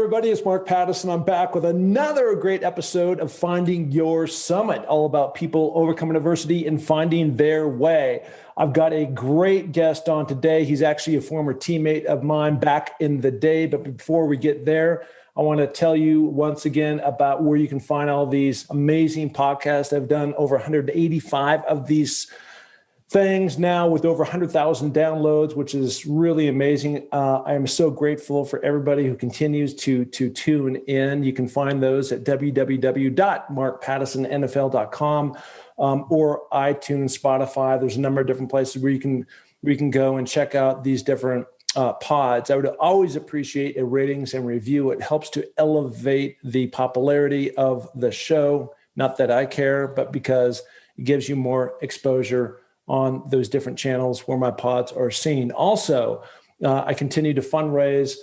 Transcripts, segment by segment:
everybody. It's Mark Pattison. I'm back with another great episode of Finding Your Summit, all about people overcoming adversity and finding their way. I've got a great guest on today. He's actually a former teammate of mine back in the day. But before we get there, I want to tell you once again about where you can find all these amazing podcasts. I've done over 185 of these things now with over 100,000 downloads, which is really amazing. I am so grateful for everybody who continues to tune in. You can find those at www.markpattisonnfl.com or iTunes, Spotify. There's a number of different places where you can go and check out these different pods. I would always appreciate a ratings and review. It helps to elevate the popularity of the show. Not that I care, but because it gives you more exposure on those different channels where my pods are seen. Also, I continue to fundraise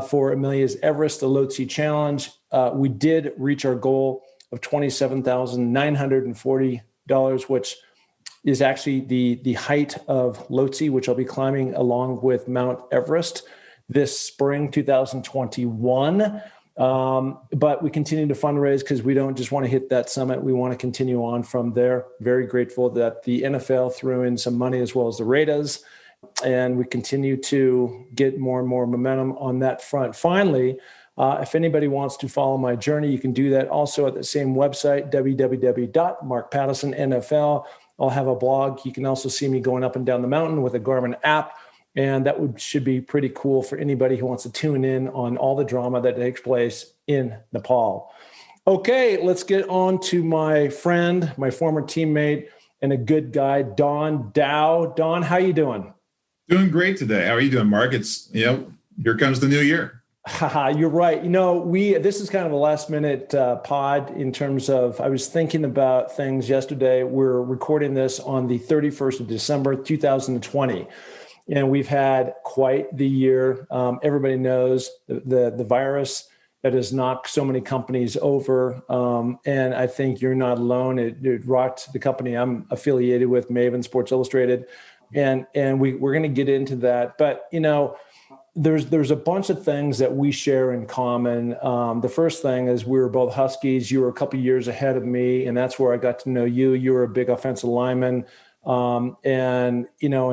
for Amelia's Everest, the Lhotse Challenge. We did reach our goal of $27,940, which is actually the height of Lhotse, which I'll be climbing along with Mount Everest this spring 2021. But we continue to fundraise because we don't just want to hit that summit. We want to continue on from there. Very grateful that the NFL threw in some money as well as the Raiders, and we continue to get more and more momentum on that front. Finally, if anybody wants to follow my journey, you can do that also at the same website, www.markpattisonnfl. I'll have a blog. You can also see me going up and down the mountain with a Garmin app. And that should be pretty cool for anybody who wants to tune in on all the drama that takes place in Nepal. Okay, let's get on to my friend, my former teammate, and a good guy, Don Dow. Don, how you doing? Doing great today. How are you doing, Mark? It's, here comes the new year. You're right. This is kind of a last minute pod in terms of, I was thinking about things yesterday. We're recording this on the 31st of December, 2020. And we've had quite the year. Everybody knows the virus that has knocked so many companies over. And I think you're not alone. It rocked the company I'm affiliated with, Maven Sports Illustrated. And we're going to get into that. But, there's a bunch of things that we share in common. The first thing is we were both Huskies. You were a couple of years ahead of me, and that's where I got to know you. You were a big offensive lineman. In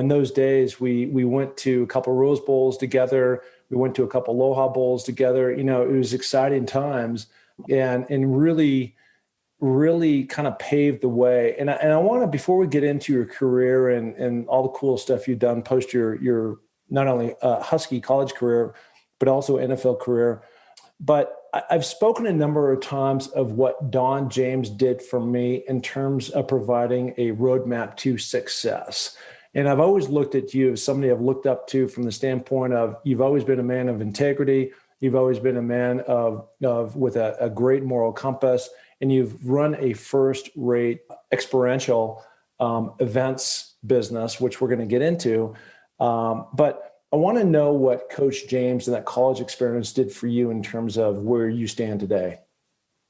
those days, we went to a couple of Rose Bowls together. We went to a couple of Aloha Bowls together. It was exciting times and really, really kind of paved the way. And I want to, before we get into your career and all the cool stuff you've done post your not only Husky college career, but also NFL career. But I've spoken a number of times of what Don James did for me in terms of providing a roadmap to success. And I've always looked at you as somebody I've looked up to from the standpoint of you've always been a man of integrity. You've always been a man with a great moral compass, and you've run a first-rate experiential events business, which we're going to get into. But I want to know what Coach James and that college experience did for you in terms of where you stand today.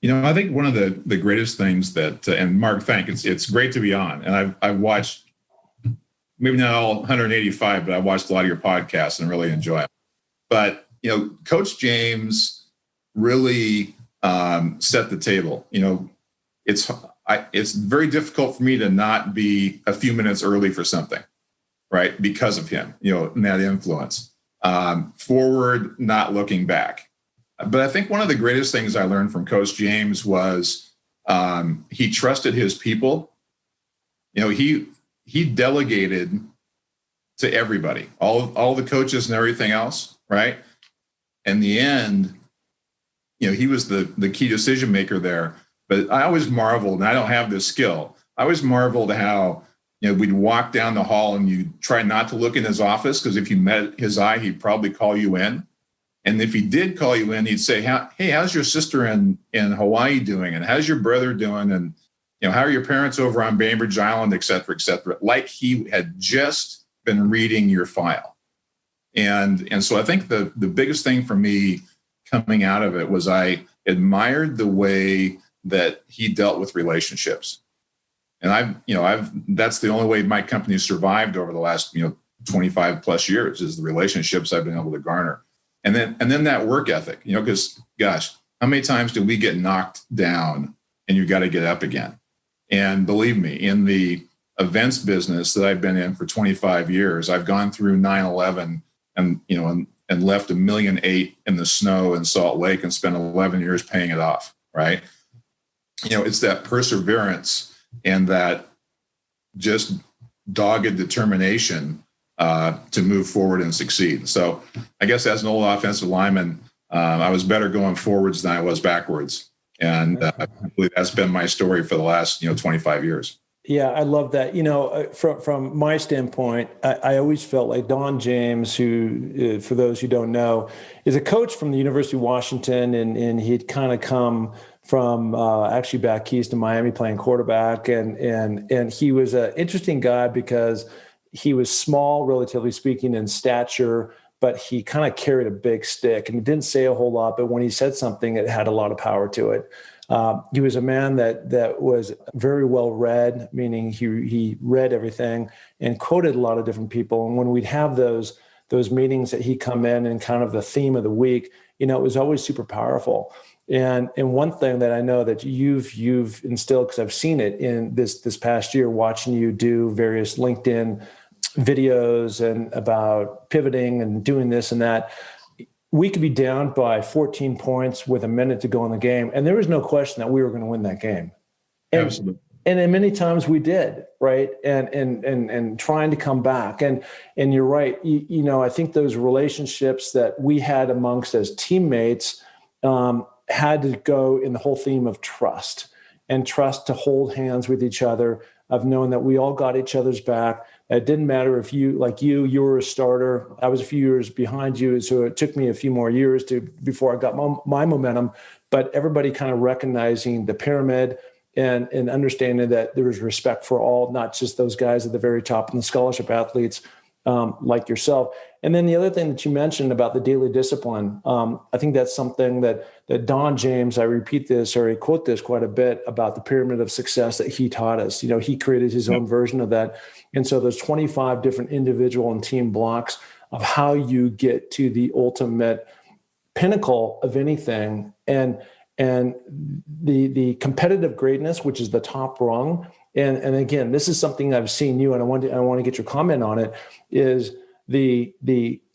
I think one of the greatest things that, and Mark, it's great to be on. And I've watched, maybe not all 185, but I've watched a lot of your podcasts and really enjoy them. But, Coach James really set the table. It's very difficult for me to not be a few minutes early for something. Right, because of him, and that influence. Forward, not looking back. But I think one of the greatest things I learned from Coach James was he trusted his people. He delegated to everybody, all the coaches and everything else, right? In the end, he was the key decision maker there. But I always marveled, and I don't have this skill. I always marveled how we'd walk down the hall and you try not to look in his office because if you met his eye, he'd probably call you in. And if he did call you in, he'd say, hey, how's your sister in Hawaii doing? And how's your brother doing? And, how are your parents over on Bainbridge Island, et cetera, like he had just been reading your file. And so I think the biggest thing for me coming out of it was I admired the way that he dealt with relationships. And that's the only way my company survived over the last, 25 plus years is the relationships I've been able to garner. then that work ethic, because gosh, how many times do we get knocked down and you got to get up again? And believe me, in the events business that I've been in for 25 years, I've gone through 9/11 and left $1.8 million in the snow in Salt Lake and spent 11 years paying it off, right? It's that perseverance and that just dogged determination to move forward and succeed. So I guess as an old offensive lineman, I was better going forwards than I was backwards. And I believe that's been my story for the last, 25 years. Yeah, I love that. From my standpoint, I always felt like Don James, who, for those who don't know, is a coach from the University of Washington, and he'd kind of come from actually back east to Miami playing quarterback, and he was an interesting guy because he was small, relatively speaking, in stature, but he kind of carried a big stick, and he didn't say a whole lot, but when he said something, it had a lot of power to it. He was a man that was very well read, meaning he read everything and quoted a lot of different people. And when we'd have those meetings that he'd come in and kind of the theme of the week, it was always super powerful. And one thing that I know that you've instilled, because I've seen it in this past year, watching you do various LinkedIn videos and about pivoting and doing this and that. We could be down by 14 points with a minute to go in the game, and there was no question that we were going to win that game. Absolutely. And then many times we did, right? And trying to come back. And you're right. I think those relationships that we had amongst as teammates had to go in the whole theme of trust, and trust to hold hands with each other, of knowing that we all got each other's back. It didn't matter if you were a starter. I was a few years behind you, so it took me a few more years before I got my momentum. But everybody kind of recognizing the pyramid and understanding that there was respect for all, not just those guys at the very top and the scholarship athletes like yourself. And then the other thing that you mentioned about the daily discipline, I think that's something that Don James, I repeat this or I quote this quite a bit about the pyramid of success that he taught us. He created his own version of that. And so there's 25 different individual and team blocks of how you get to the ultimate pinnacle of anything. And the competitive greatness, which is the top rung. And again, this is something I've seen you, and I want to get your comment on it, is it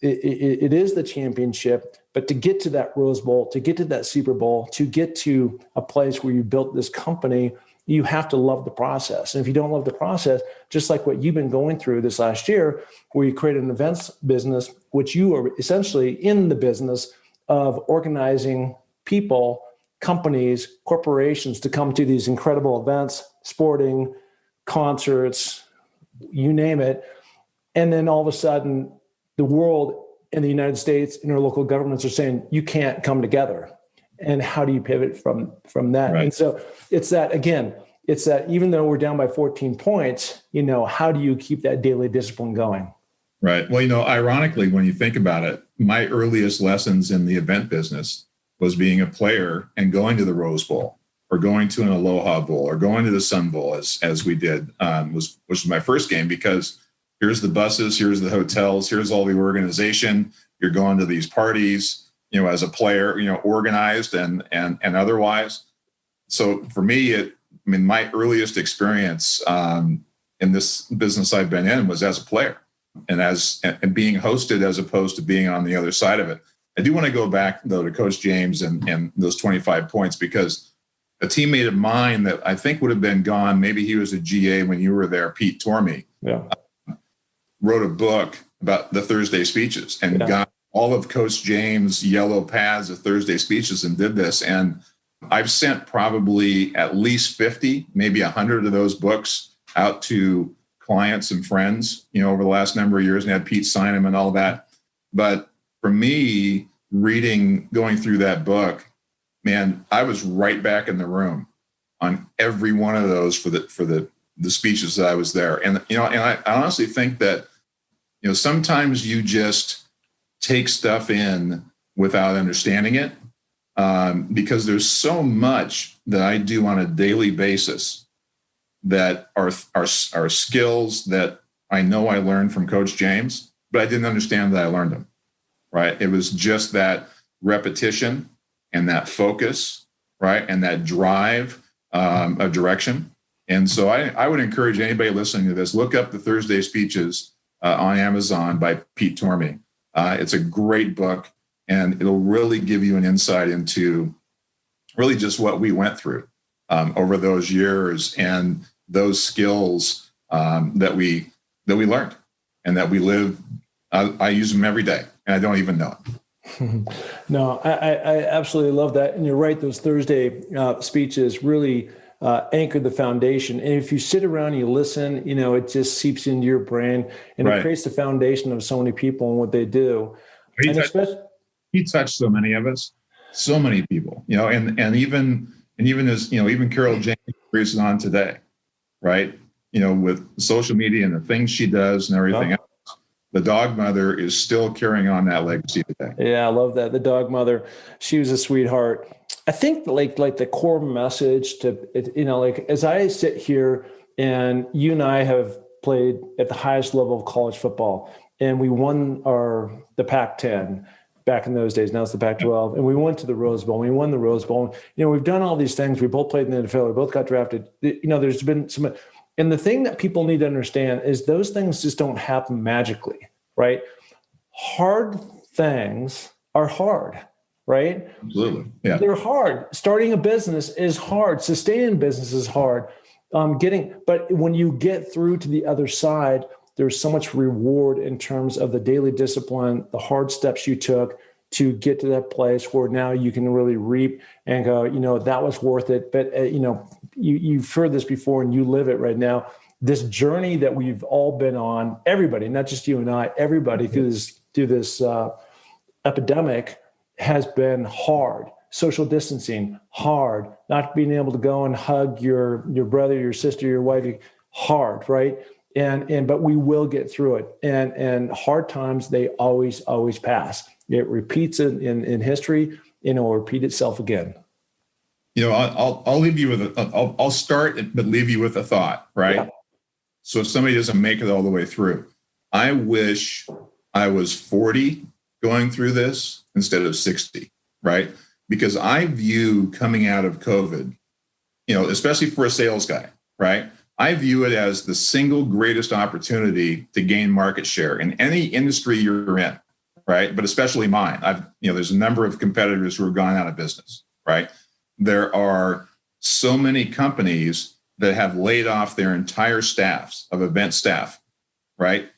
is the championship, but to get to that Rose Bowl, to get to that Super Bowl, to get to a place where you built this company, you have to love the process. And if you don't love the process, just like what you've been going through this last year, where you created an events business, which you are essentially in the business of organizing people, companies, corporations to come to these incredible events, sporting, concerts, you name it. And then all of a sudden, the world and the United States and our local governments are saying, you can't come together. And how do you pivot from that? Right. And so it's that even though we're down by 14 points, how do you keep that daily discipline going? Right. Well, ironically, when you think about it, my earliest lessons in the event business was being a player and going to the Rose Bowl or going to an Aloha Bowl or going to the Sun Bowl as we did, which was my first game, because here's the buses, here's the hotels, here's all the organization. You're going to these parties, as a player, organized and otherwise. So for me, my earliest experience in this business I've been in was as a player and being hosted as opposed to being on the other side of it. I do want to go back, though, to Coach James and those 25 points, because a teammate of mine that I think would have been gone, maybe he was a GA when you were there, Pete Tormey, wrote a book about the Thursday speeches and got all of Coach James' yellow pads of Thursday speeches and did this. And I've sent probably at least 50, maybe 100 of those books out to clients and friends, over the last number of years, and had Pete sign them and all that. But for me, going through that book, man, I was right back in the room on every one of those for the speeches that I was there. And, I honestly think that, sometimes you just take stuff in without understanding it, because there's so much that I do on a daily basis that are skills that I know I learned from Coach James, but I didn't understand that I learned them. right? It was just that repetition and that focus, right? And that drive of direction. And so I would encourage anybody listening to this, look up the Thursday Speeches on Amazon by Pete Tormey. It's a great book, and it'll really give you an insight into really just what we went through over those years and those skills that we learned and that we live. I use them every day, and I don't even know it. No, I absolutely love that. And you're right, those Thursday speeches really anchored the foundation. And if you sit around and you listen, it just seeps into your brain, and it creates the foundation of so many people and what they do. He touched so many of us, so many people, and even as, even Carol James carries on today, right? With social media and the things she does and everything else. The dog mother is still carrying on that legacy today. Yeah, I love that. The dog mother, she was a sweetheart. I think like the core message as I sit here, and you and I have played at the highest level of college football, and we won the Pac-10 back in those days. Now it's the Pac-12, and we went to the Rose Bowl. We won the Rose Bowl. We've done all these things. We both played in the NFL. We both got drafted. There's been some. And the thing that people need to understand is those things just don't happen magically, right? Hard things are hard, right? Absolutely. Yeah. They're hard. Starting a business is hard. Sustaining business is hard. But when you get through to the other side, there's so much reward in terms of the daily discipline, the hard steps you took to get to that place where now you can really reap and go, that was worth it. But, you've heard this before and you live it right now. This journey that we've all been on, everybody, not just you and I, everybody through this epidemic has been hard. Social distancing, hard. Not being able to go and hug your brother, your sister, your wife, hard, right? But we will get through it. And hard times, they always pass. It repeats in history, and it will repeat itself again. I'll leave you with I'll start, but leave you with a thought, right? Yeah. So if somebody doesn't make it all the way through, I wish I was 40 going through this instead of 60, right? Because I view coming out of COVID, especially for a sales guy, right? I view it as the single greatest opportunity to gain market share in any industry you're in, right? But especially mine. There's a number of competitors who have gone out of business, right? There are so many companies that have laid off their entire staffs of event staff, right?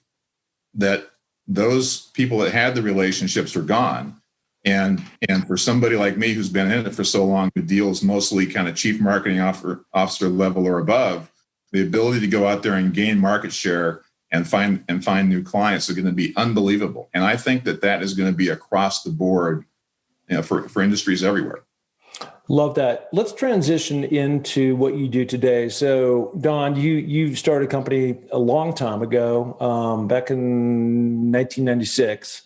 That those people that had the relationships are gone. And for somebody like me who's been in it for so long, who deals mostly kind of chief marketing officer level or above, the ability to go out there and gain market share and find new clients are going to be unbelievable. And I think that is going to be across the board, for industries everywhere. Love that. Let's transition into what you do today. So, Don, you started a company a long time ago, back in 1996,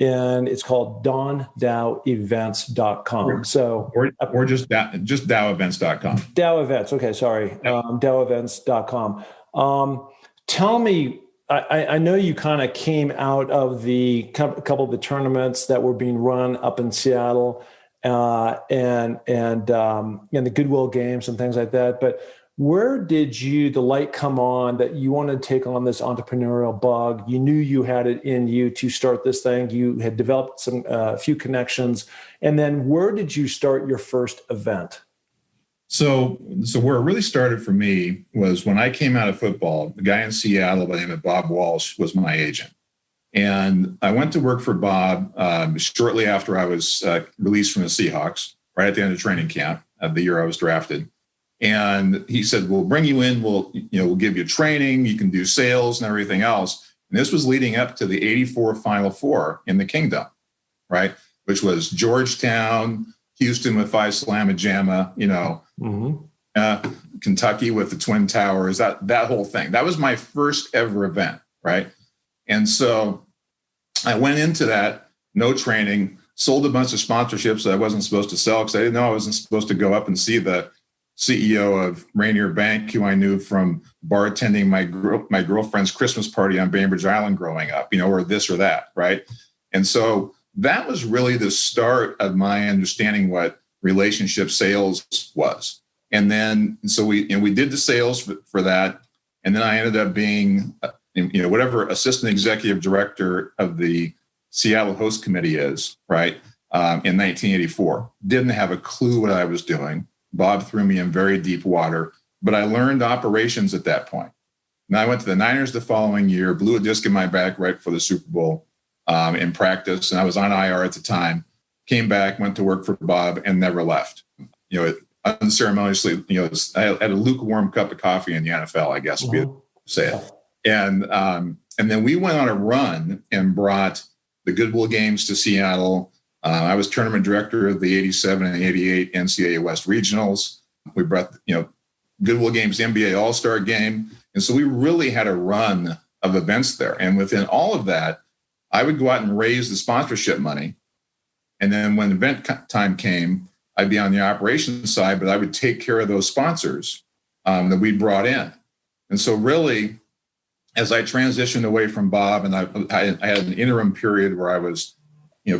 and it's called Don Dow Events.com. So, or just Dow Events.com. Dow Events. Okay, sorry. Dow Events.com. Tell me, I know you kind of came out of a couple of the tournaments that were being run up in Seattle. And the Goodwill Games and things like that. But where did the light come on that you wanted to take on this entrepreneurial bug? You knew you had it in you to start this thing. You had developed a few connections. And then where did you start your first event? So where it really started for me was when I came out of football. The guy in Seattle by the name of Bob Walsh was my agent. And I went to work for Bob shortly after I was released from the Seahawks, right at the end of training camp of the year I was drafted. And he said, "We'll bring you in. We'll give you training. You can do sales and everything else." And this was leading up to the '84 Final Four in the Kingdom, right? Which was Georgetown, Houston with Phi Slamma Jamma, Kentucky with the Twin Towers, that whole thing. That was my first ever event, right? And so I went into that, no training, sold a bunch of sponsorships that I wasn't supposed to sell because I didn't know I wasn't supposed to go up and see the CEO of Rainier Bank, who I knew from bartending my girlfriend's Christmas party on Bainbridge Island growing up, or this or that, right? And so that was really the start of my understanding what relationship sales was. And then, so we did the sales for that. And then I ended up being, whatever assistant executive director of the Seattle Host Committee is, right? In 1984. Didn't have a clue what I was doing. Bob threw me in very deep water, but I learned operations at that point. Now I went to the Niners the following year, blew a disc in my back right before the Super Bowl in practice. And I was on IR at the time, came back, went to work for Bob and never left. Unceremoniously, I had a lukewarm cup of coffee in the NFL, I guess, would be to say it. And then we went on a run and brought the Goodwill games to Seattle. I was tournament director of the 87 and 88 NCAA West regionals. We brought, Goodwill games NBA All-Star game. And so we really had a run of events there. And within all of that, I would go out and raise the sponsorship money. And then when event time came, I'd be on the operations side, but I would take care of those sponsors that we brought in. And so really, as I transitioned away from Bob, and I had an interim period where I was,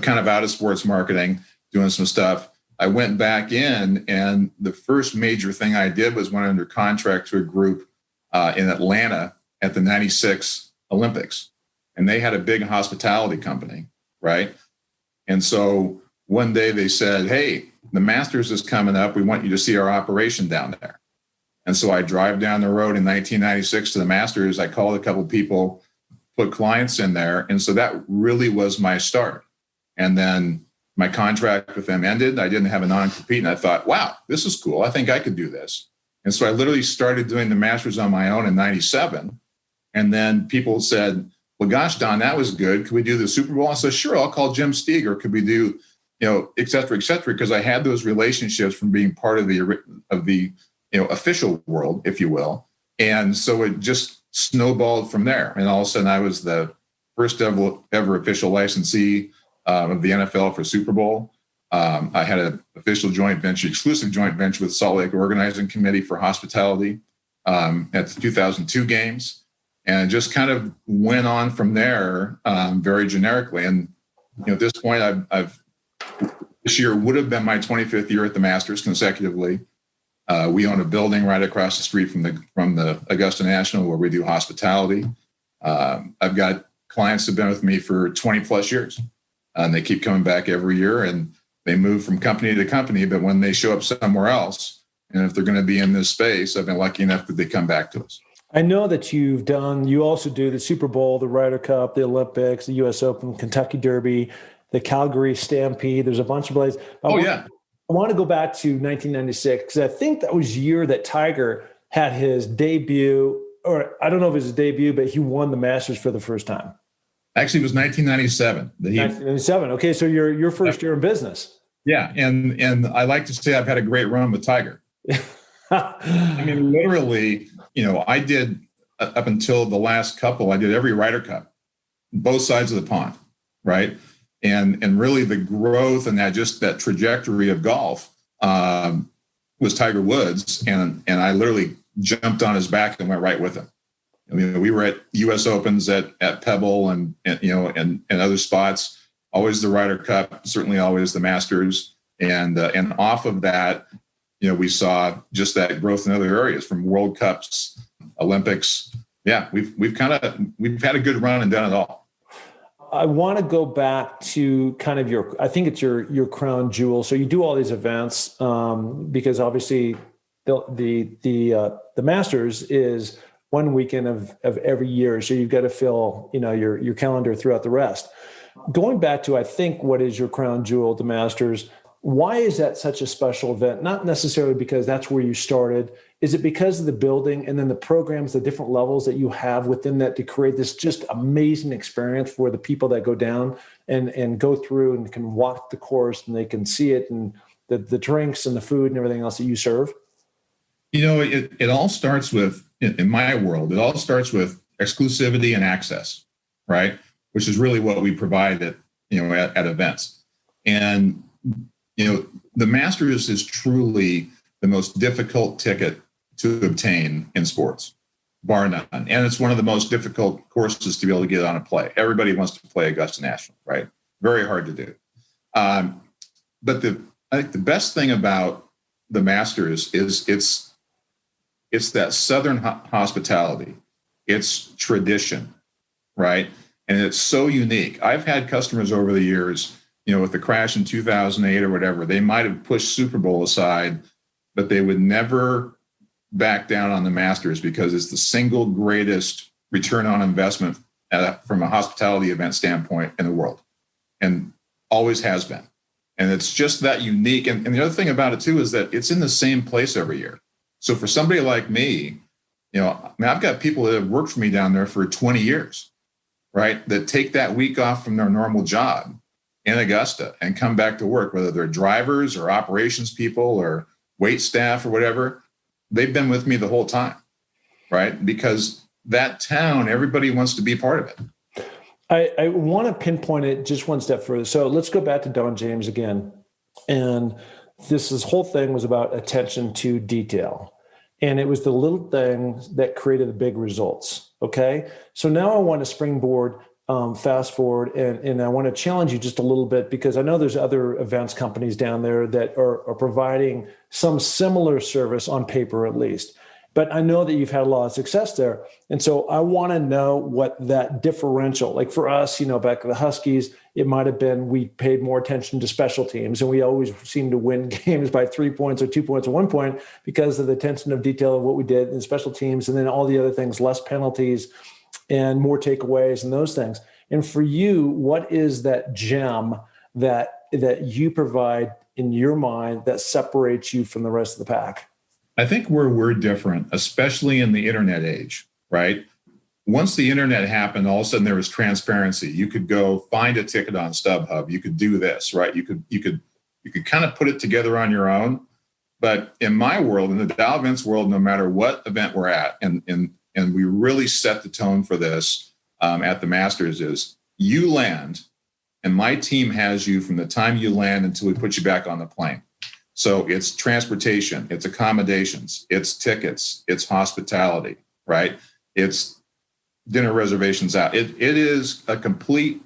kind of out of sports marketing, doing some stuff, I went back in, and the first major thing I did was went under contract to a group in Atlanta at the 96 Olympics. And they had a big hospitality company, right? And so one day they said, hey, the Masters is coming up. We want you to see our operation down there. And so I drive down the road in 1996 to the Masters. I called a couple of people, put clients in there. And so that really was my start. And then my contract with them ended. I didn't have a non-compete. And I thought, wow, this is cool. I think I could do this. And so I literally started doing the Masters on my own in 97. And then people said, well, gosh, Don, that was good. Could we do the Super Bowl? I said, sure, I'll call Jim Steger. Could we do, et cetera, because I had those relationships from being part of the official world, if you will. And so it just snowballed from there. And all of a sudden I was the first ever official licensee of the NFL for Super Bowl. I had an official exclusive joint venture with Salt Lake Organizing Committee for hospitality at the 2002 games. And it just kind of went on from there very generically. And at this point, this year would have been my 25th year at the Masters consecutively. We own a building right across the street from the Augusta National where we do hospitality. I've got clients that have been with me for 20 plus years, and they keep coming back every year, and they move from company to company. But when they show up somewhere else, and if they're going to be in this space, I've been lucky enough that they come back to us. I know that you also do the Super Bowl, the Ryder Cup, the Olympics, the U.S. Open, Kentucky Derby, the Calgary Stampede. There's a bunch of places. I want to go back to 1996 because I think that was the year that Tiger had his debut, or I don't know if it was his debut, but he won the Masters for the first time. Actually, it was 1997. 1997. Okay, so your first year in business. Yeah, and I like to say I've had a great run with Tiger. I mean, literally, I did up until the last couple, I did every Ryder Cup, both sides of the pond, right? And really the growth and that trajectory of golf was Tiger Woods. And I literally jumped on his back and went right with him. I mean, we were at U.S. Opens at Pebble and other spots, always the Ryder Cup, certainly always the Masters. And off of that, we saw just that growth in other areas from World Cups, Olympics. Yeah, we've had a good run and done it all. I want to go back to kind of I think it's your crown jewel. So you do all these events because obviously the Masters is one weekend of every year. So you've got to fill, your calendar throughout the rest. Going back to, I think, what is your crown jewel, the Masters, why is that such a special event? Not necessarily because that's where you started. Is it because of the building and then the programs, the different levels that you have within that to create this just amazing experience for the people that go down and go through and can walk the course and they can see it and the drinks and the food and everything else that you serve? It all starts with, in my world, it all starts with exclusivity and access, right? Which is really what we provide at events. And the Masters is truly the most difficult ticket to obtain in sports, bar none. And it's one of the most difficult courses to be able to get on and play. Everybody wants to play Augusta National, right? Very hard to do. But I think the best thing about the Masters is it's that Southern hospitality. It's tradition, right? And it's so unique. I've had customers over the years, with the crash in 2008 or whatever, they might have pushed Super Bowl aside, but they would never back down on the Masters because it's the single greatest return on investment from a hospitality event standpoint in the world, and always has been. And it's just that unique. And the other thing about it too is that it's in the same place every year. So for somebody like me, I've got people that have worked for me down there for 20 years, right? That take that week off from their normal job in Augusta and come back to work, whether they're drivers or operations people or wait staff or whatever. They've been with me the whole time, right? Because that town, everybody wants to be part of it. I want to pinpoint it just one step further. So let's go back to Don James again. And this whole thing was about attention to detail. And it was the little things that created the big results. Okay. So now I want to springboard, fast forward, and I want to challenge you just a little bit, because I know there's other events companies down there that are providing some similar service on paper, at least. But I know that you've had a lot of success there. And so I want to know what that differential, like for us, back at the Huskies, it might have been we paid more attention to special teams, and we always seemed to win games by 3 points or 2 points or 1 point because of the attention of detail of what we did in special teams, and then all the other things, less penalties and more takeaways and those things. And for you, what is that gem that you provide in your mind that separates you from the rest of the pack? I think where we're different, especially in the internet age, right? Once the internet happened, all of a sudden there was transparency. You could go find a ticket on StubHub. You could do this, right? You could kind of put it together on your own. But in my world, in the Dow Events world, no matter what event we're at, and we really set the tone for this at the Masters, is you land, and my team has you from the time you land until we put you back on the plane. So it's transportation, it's accommodations, it's tickets, it's hospitality, right? It's dinner reservations out. It is a complete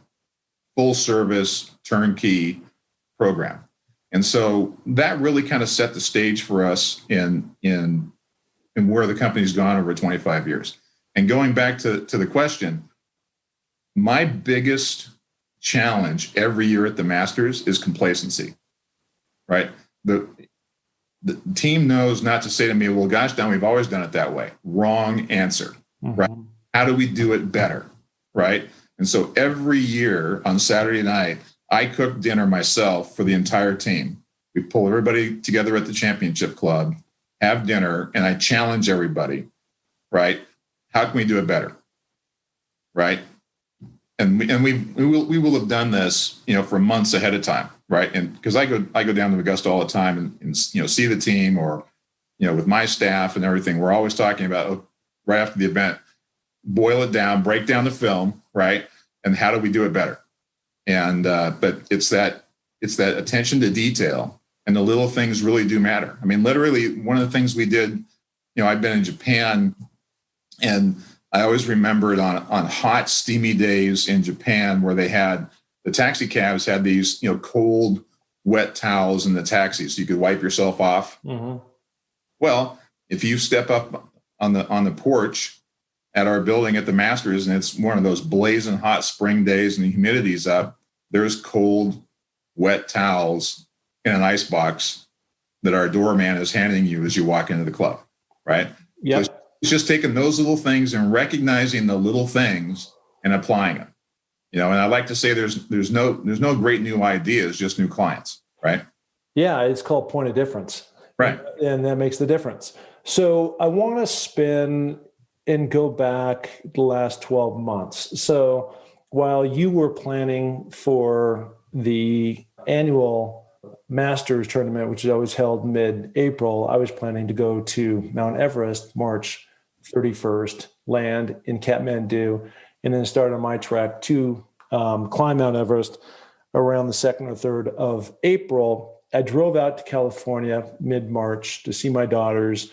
full service turnkey program. And so that really kind of set the stage for us in where the company's gone over 25 years. And going back to the question, my biggest challenge every year at the Masters is complacency, right? The team knows not to say to me, well, gosh, Don, we've always done it that way. Wrong answer, right? How do we do it better, right? And so every year on Saturday night, I cook dinner myself for the entire team. We pull everybody together at the championship club, have dinner, and I challenge everybody, right? How can we do it better, right? And we will have done this, for months ahead of time, right? And because I go down to Augusta all the time and see the team, or with my staff and everything, we're always talking about right after the event, boil it down, break down the film, right? And how do we do it better? And but it's that attention to detail, and the little things really do matter. I mean, literally one of the things we did, I've been in Japan, and I always remember it on hot, steamy days in Japan where they had the taxi cabs had these, cold, wet towels in the taxi so you could wipe yourself off. Mm-hmm. Well, if you step up on the porch at our building at the Masters, and it's one of those blazing hot spring days and the humidity's up, there's cold, wet towels in an ice box that our doorman is handing you as you walk into the club, right? Yeah. So it's just taking those little things and recognizing the little things and applying them. And I like to say there's no great new ideas, just new clients, right? Yeah, it's called point of difference. Right. And that makes the difference. So I want to spin and go back the last 12 months. So while you were planning for the annual Masters tournament, which is always held mid-April, I was planning to go to Mount Everest March 31st, land in Kathmandu, and then start on my trek to climb Mount Everest around the 2nd or 3rd of April. I drove out to California mid-March to see my daughters,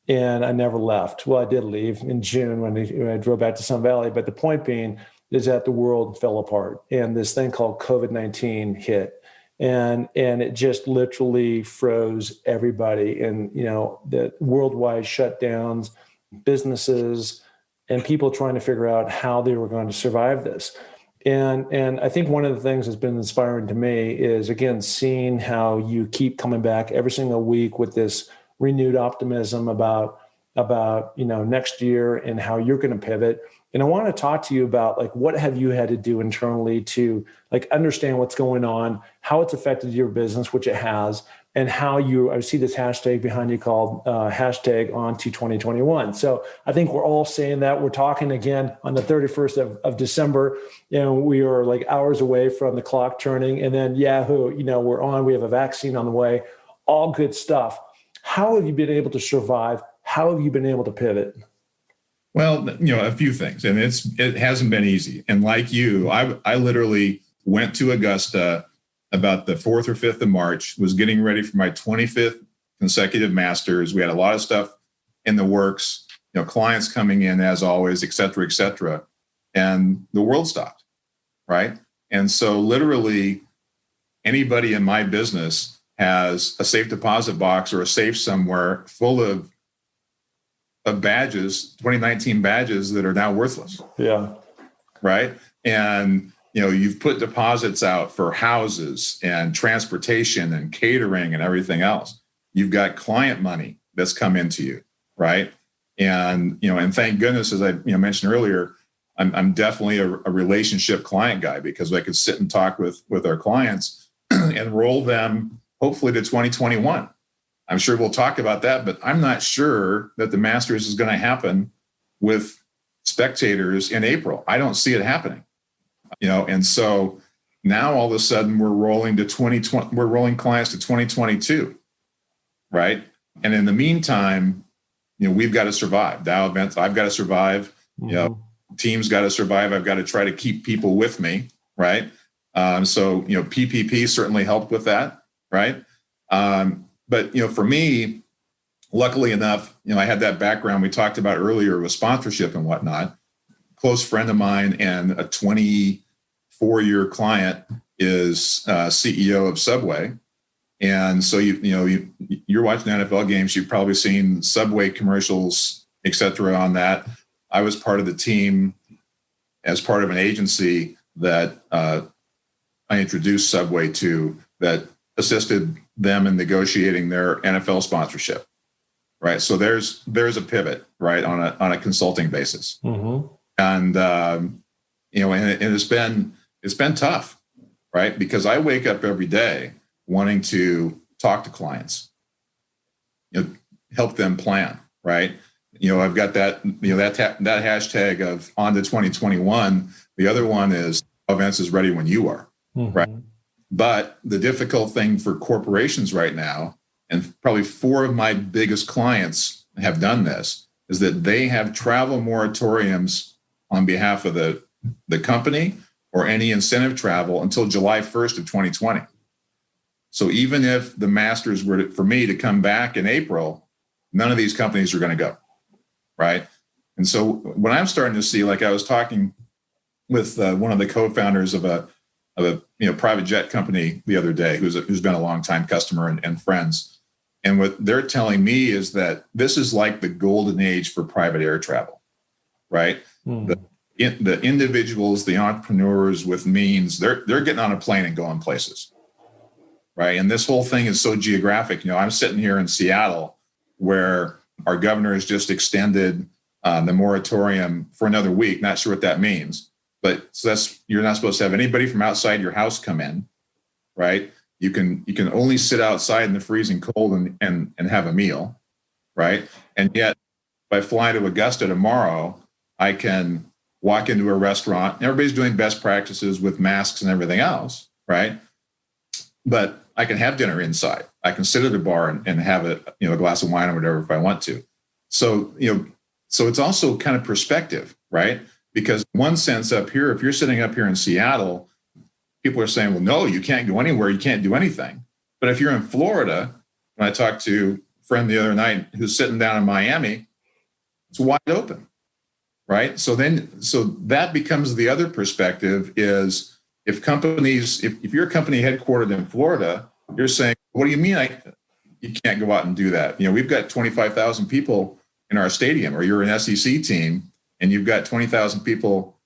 and I never left. Well, I did leave in June when I drove back to Sun Valley, but the point being, is that the world fell apart and this thing called COVID-19 hit. And it just literally froze everybody. And, the worldwide shutdowns, businesses, and people trying to figure out how they were going to survive this. And I think one of the things that's been inspiring to me is, again, seeing how you keep coming back every single week with this renewed optimism about next year and how you're going to pivot. And I want to talk to you about what have you had to do internally to understand what's going on, how it's affected your business, which it has, and how I see this hashtag behind you called hashtag on to 2021. So I think we're all saying that. We're talking again on the 31st of December, we are hours away from the clock turning, and then Yahoo, we're on, we have a vaccine on the way, all good stuff. How have you been able to survive? How have you been able to pivot? Well, a few things, and it hasn't been easy. And like you, I literally went to Augusta about the 4th or 5th of March, was getting ready for my 25th consecutive Masters. We had a lot of stuff in the works, clients coming in as always, et cetera, et cetera. And the world stopped, right? And so literally anybody in my business has a safe deposit box or a safe somewhere full of badges, 2019 badges that are now worthless. Yeah. Right. And, you've put deposits out for houses and transportation and catering and everything else. You've got client money that's come into you. Right. And, and thank goodness, as I mentioned earlier, I'm definitely a relationship client guy, because I could sit and talk with our clients and roll them hopefully to 2021. I'm sure we'll talk about that, but I'm not sure that the Masters is going to happen with spectators in April. I don't see it happening, and so now all of a sudden we're rolling to 2020. We're rolling clients to 2022, right? And in the meantime, we've got to survive. Dow Events, I've got to survive. Mm-hmm. Team's got to survive. I've got to try to keep people with me, right? So PPP certainly helped with that, right? But, for me, luckily enough, I had that background we talked about earlier with sponsorship and whatnot. Close friend of mine and a 24-year client is CEO of Subway. And so, you're watching NFL games, you've probably seen Subway commercials, et cetera, on that. I was part of the team as part of an agency that I introduced Subway to, that assisted them in negotiating their NFL sponsorship, right? So there's a pivot, right, on a consulting basis, mm-hmm. and and it's been tough, right? Because I wake up every day wanting to talk to clients, help them plan, right? I've got that that hashtag of on to 2021. The other one is events is ready when you are, mm-hmm. right? But the difficult thing for corporations right now, and probably 4 of my biggest clients have done this, is that they have travel moratoriums on behalf of the company or any incentive travel until July 1st of 2020. So even if the Masters were for me to come back in April, none of these companies are going to go, right? And so when I'm starting to see, I was talking with one of the co-founders of a private jet company the other day, who's been a longtime customer and friends. And what they're telling me is that this is like the golden age for private air travel, right? Mm. The individuals, the entrepreneurs with means, they're getting on a plane and going places, right? And this whole thing is so geographic. I'm sitting here in Seattle, where our governor has just extended the moratorium for another week. Not sure what that means. But so you're not supposed to have anybody from outside your house come in, right? You can only sit outside in the freezing cold and have a meal, right? And yet, if I fly to Augusta tomorrow, I can walk into a restaurant. And everybody's doing best practices with masks and everything else, right? But I can have dinner inside. I can sit at a bar and have a glass of wine or whatever if I want to. So so it's also kind of perspective, right? Because in one sense up here, if you're sitting up here in Seattle, people are saying, well, no, you can't go anywhere. You can't do anything. But if you're in Florida, and I talked to a friend the other night who's sitting down in Miami, it's wide open, right? So that becomes the other perspective is if you're a company headquartered in Florida, you're saying, what do you mean you can't go out and do that? We've got 25,000 people in our stadium, or you're an SEC team and you've got 20,000 people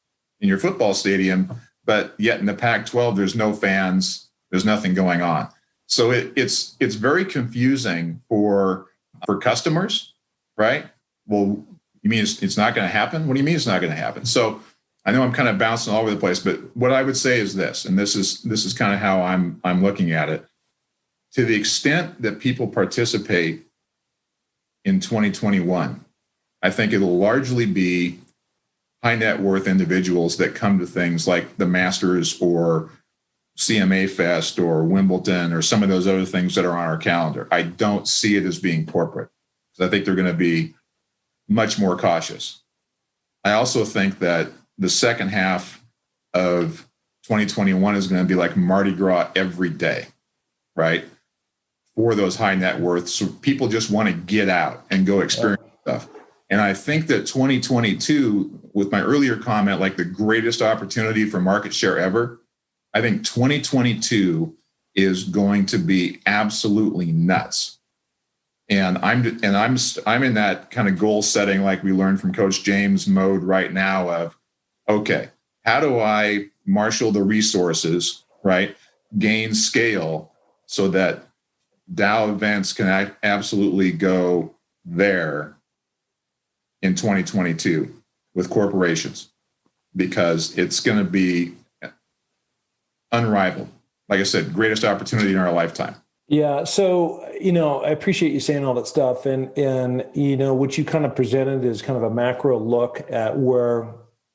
in your football stadium, but yet in the Pac-12, there's no fans, there's nothing going on. So it's very confusing for customers, right? Well, you mean it's not going to happen? What do you mean it's not going to happen? So I know I'm kind of bouncing all over the place, but what I would say is this, and this is kind of how I'm looking at it. To the extent that people participate in 2021, I think it'll largely be high net worth individuals that come to things like the Masters or CMA Fest or Wimbledon or some of those other things that are on our calendar. I don't see it as being corporate, because I think they're going to be much more cautious. I also think that the second half of 2021 is going to be like Mardi Gras every day, right? For those high net worth. So people just want to get out and go experience stuff. And I think that 2022, with my earlier comment, like the greatest opportunity for market share ever, I think 2022 is going to be absolutely nuts. And I'm in that kind of goal setting, like we learned from Coach James mode right now of, okay, how do I marshal the resources, right? Gain scale so that Dow Events can absolutely go there in 2022 with corporations, because it's going to be unrivaled. Like I said, greatest opportunity in our lifetime. Yeah. So, I appreciate you saying all that stuff. And what you kind of presented is kind of a macro look at where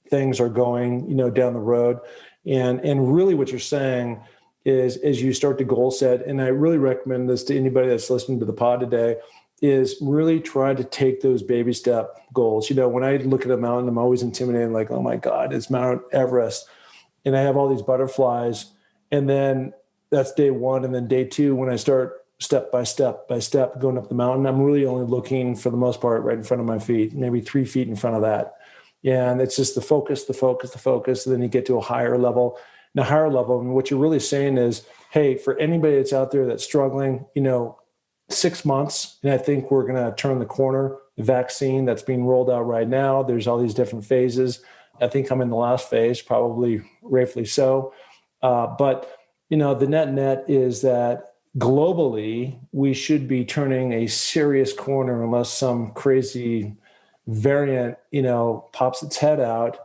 things are going, down the road. And really what you're saying is, as you start to goal set, and I really recommend this to anybody that's listening to the pod today, is really try to take those baby step goals. When I look at a mountain, I'm always intimidated, like, oh my God, it's Mount Everest. And I have all these butterflies. And then that's day one. And then day two, when I start step by step going up the mountain, I'm really only looking, for the most part, right in front of my feet, maybe 3 feet in front of that. And it's just the focus. And then you get to a higher level. And what you're really saying is, hey, for anybody that's out there that's struggling, 6 months, and I think we're going to turn the corner. The vaccine that's being rolled out right now, there's all these different phases. I think I'm in the last phase, probably rightfully so. But the net is that globally, we should be turning a serious corner unless some crazy variant, pops its head out,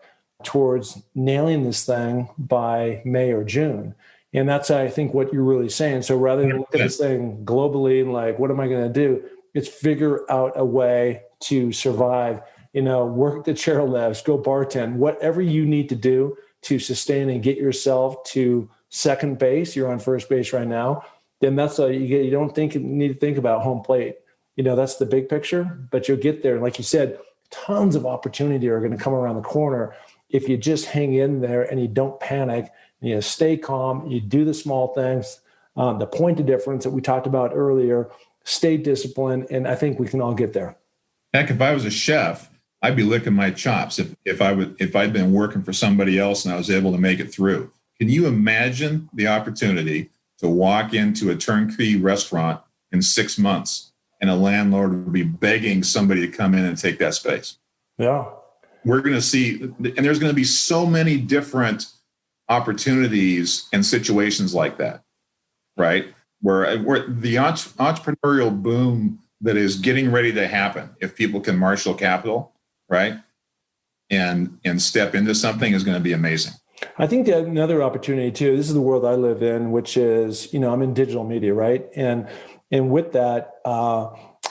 towards nailing this thing by May or June. And that's, I think, what you're really saying. So rather than look at this thing globally and like, what am I going to do? It's figure out a way to survive, work at the chairlifts, go bartend, whatever you need to do to sustain and get yourself to second base. You're on first base right now. Then that's all you get. You don't need to think about home plate. That's the big picture, but you'll get there. And like you said, tons of opportunity are going to come around the corner if you just hang in there and you don't panic. You stay calm, you do the small things, the point of difference that we talked about earlier, stay disciplined, and I think we can all get there. Heck, if I was a chef, I'd be licking my chops if I'd been working for somebody else and I was able to make it through. Can you imagine the opportunity to walk into a turnkey restaurant in 6 months and a landlord would be begging somebody to come in and take that space? Yeah. We're going to see, and there's going to be so many different opportunities and situations like that, right? Where the entrepreneurial boom that is getting ready to happen, if people can marshal capital, right, and step into something, is going to be amazing. I think that another opportunity too, this is the world I live in, which is, I'm in digital media, right? And with that,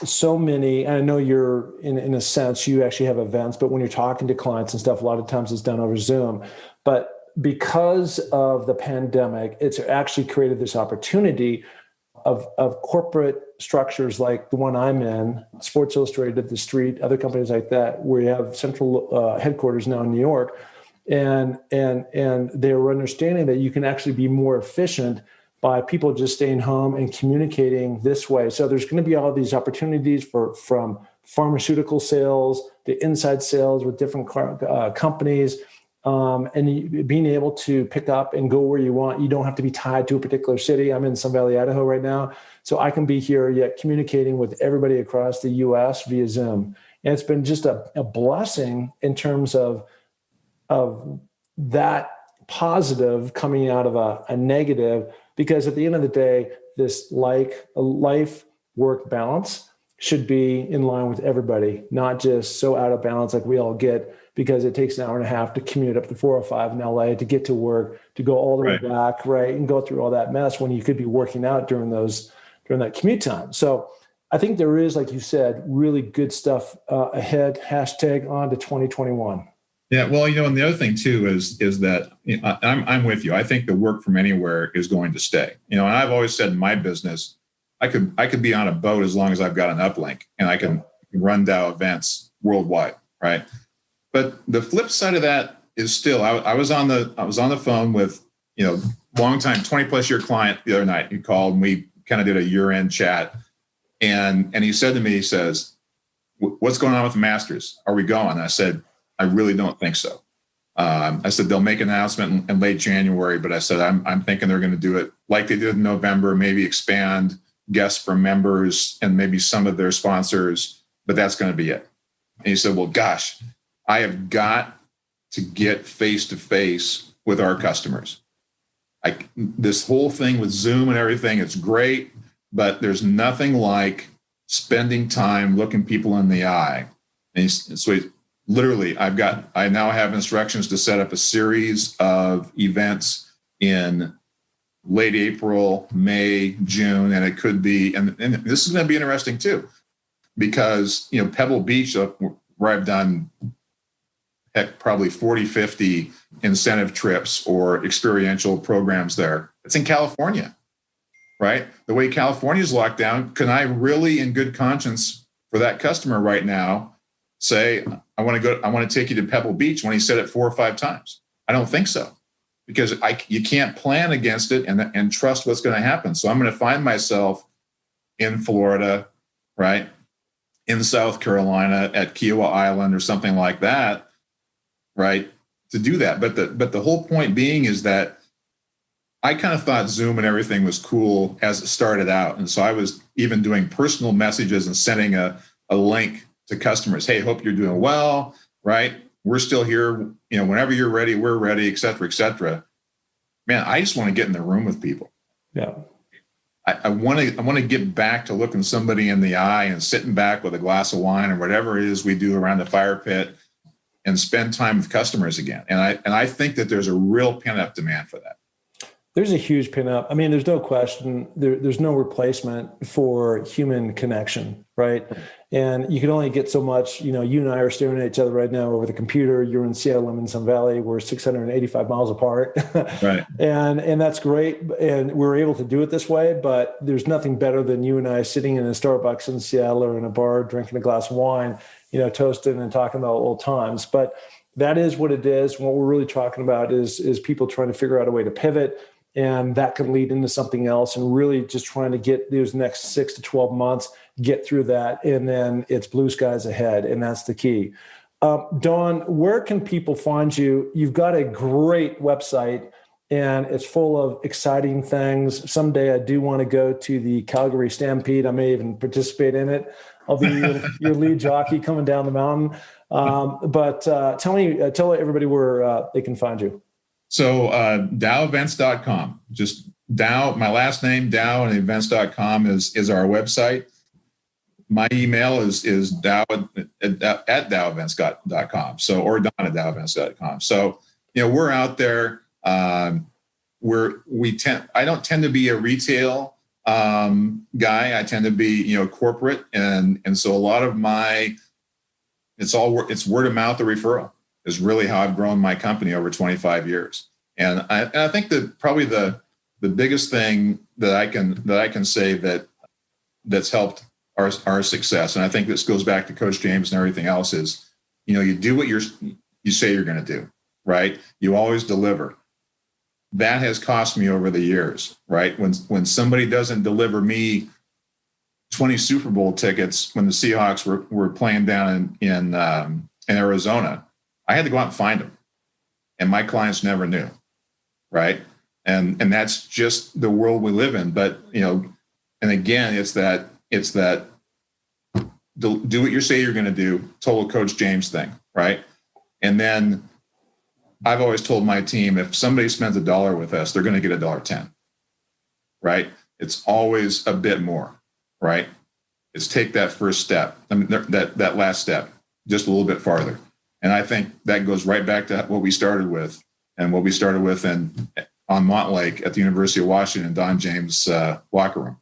so many, and I know you're in a sense, you actually have events, but when you're talking to clients and stuff, a lot of times it's done over Zoom. But because of the pandemic, it's actually created this opportunity of corporate structures like the one I'm in, Sports Illustrated, The Street, other companies like that, where you have central headquarters now in New York. And they're understanding that you can actually be more efficient by people just staying home and communicating this way. So there's going to be all these opportunities from pharmaceutical sales to inside sales with different companies, and being able to pick up and go where you want. You don't have to be tied to a particular city. I'm in Sun Valley, Idaho right now, so I can be here yet communicating with everybody across the U.S. via Zoom. And it's been just a blessing in terms of that positive coming out of a negative, because at the end of the day, this life work balance should be in line with everybody, not just so out of balance like we all get, because it takes an hour and a half to commute up to 405 in LA to get to work, to go all the way back, right, and go through all that mess when you could be working out during that commute time. So I think there is, like you said, really good stuff ahead. # on to 2021. Yeah, well, and the other thing too is that I'm with you. I think the work from anywhere is going to stay. And I've always said in my business, I could be on a boat as long as I've got an uplink and I can run Dow Events worldwide, right? But the flip side of that is still, I was on the phone with long time 20+ year client the other night. He called and we kind of did a year-end chat, and he said to me, he says, "What's going on with the Masters? Are we going?" I said, "I really don't think so." I said, "They'll make an announcement in late January," but I said, I'm thinking they're going to do it like they did in November, maybe expand guests from members and maybe some of their sponsors, but that's going to be it. And he said, "Well, gosh, I have got to get face-to-face with our customers. This whole thing with Zoom and everything, it's great, but there's nothing like spending time looking people in the eye." And so literally, I now have instructions to set up a series of events in late April, May, June, and it could be, and this is going to be interesting too, because, Pebble Beach, where I've done probably 40, 50 incentive trips or experiential programs there, it's in California, right? The way California's locked down, can I really, in good conscience for that customer right now, say, I want to take you to Pebble Beach when he said it 4 or 5 times? I don't think so, because you can't plan against it and trust what's going to happen. So I'm going to find myself in Florida, right, in South Carolina at Kiowa Island or something like that, right, to do that. But the whole point being is that I kind of thought Zoom and everything was cool as it started out. And so I was even doing personal messages and sending a link to customers. "Hey, hope you're doing well, right? We're still here. Whenever you're ready, we're ready, et cetera, et cetera." Man, I just want to get in the room with people. Yeah. I want to get back to looking somebody in the eye and sitting back with a glass of wine or whatever it is we do around the fire pit and spend time with customers again. And I think that there's a real pent-up demand for that. There's a huge pin-up. I mean, there's no question. There's no replacement for human connection, right? And you can only get so much. You and I are staring at each other right now over the computer. You're in Seattle, I'm in Sun Valley. We're 685 miles apart, right? And that's great. And we're able to do it this way. But there's nothing better than you and I sitting in a Starbucks in Seattle or in a bar drinking a glass of wine, toasting and talking about old times. But that is what it is. What we're really talking about is people trying to figure out a way to pivot. And that can lead into something else, and really just trying to get those next 6 to 12 months, get through that. And then it's blue skies ahead. And that's the key. Don, where can people find you? You've got a great website and it's full of exciting things. Someday I do want to go to the Calgary Stampede. I may even participate in it. I'll be your lead jockey coming down the mountain. But tell everybody where they can find you. So DowEvents.com, just Dow, my last name, Dow, and events.com is our website. My email is Dow at DowEvents.com. So, or Don at DowEvents.com. So, we're out there. I don't tend to be a retail guy. I tend to be, corporate. And so a lot of it's word of mouth or referral is really how I've grown my company over 25 years. And I think that probably the biggest thing that I can say that's helped our success, and I think this goes back to Coach James and everything else, is, you do what you say you're going to do, right? You always deliver. That has cost me over the years, right? When somebody doesn't deliver me 20 Super Bowl tickets when the Seahawks were playing down in Arizona. I had to go out and find them, and my clients never knew, right? And that's just the world we live in. But and again, it's that do what you say you're going to do, total Coach James thing, right? And then I've always told my team, if somebody spends $1 with us, they're going to get $1.10, right? It's always a bit more, right? It's take that first step, that last step, just a little bit farther. And I think that goes right back to what we started with, and what we started with on Montlake at the University of Washington, Don James' locker room,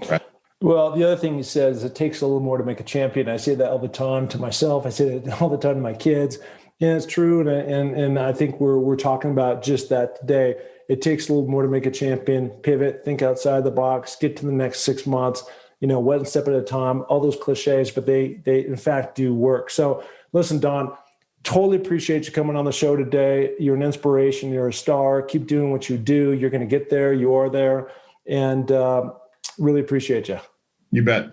right? Well, the other thing he says is it takes a little more to make a champion. I say that all the time to myself. I say that all the time to my kids. And it's true. And I think we're talking about just that today. It takes a little more to make a champion. Pivot, think outside the box, get to the next 6 months, one step at a time, all those cliches, but they in fact do work. So listen, Don, totally appreciate you coming on the show today. You're an inspiration. You're a star. Keep doing what you do. You're going to get there. You are there. And really appreciate you. You bet.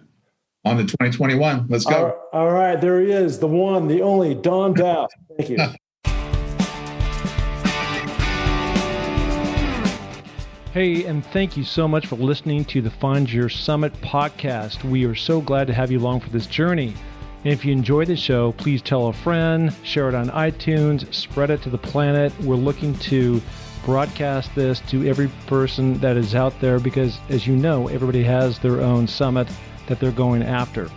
On to 2021. Let's go. All right. There he is. The one, the only Don Dow. Thank you. Hey, and thank you so much for listening to the Find Your Summit podcast. We are so glad to have you along for this journey. And if you enjoy the show, please tell a friend, share it on iTunes, spread it to the planet. We're looking to broadcast this to every person that is out there because, as you know, everybody has their own summit that they're going after.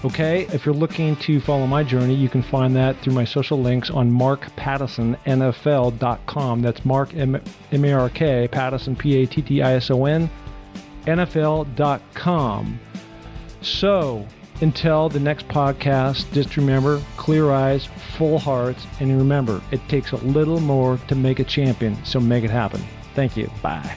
Okay, if you're looking to follow my journey, you can find that through my social links on markpattisonnfl.com. That's Mark, M-A-R-K, Pattison, P-A-T-T-I-S-O-N, NFL.com. So, until the next podcast, just remember, clear eyes, full hearts, and remember, it takes a little more to make a champion, so make it happen. Thank you. Bye.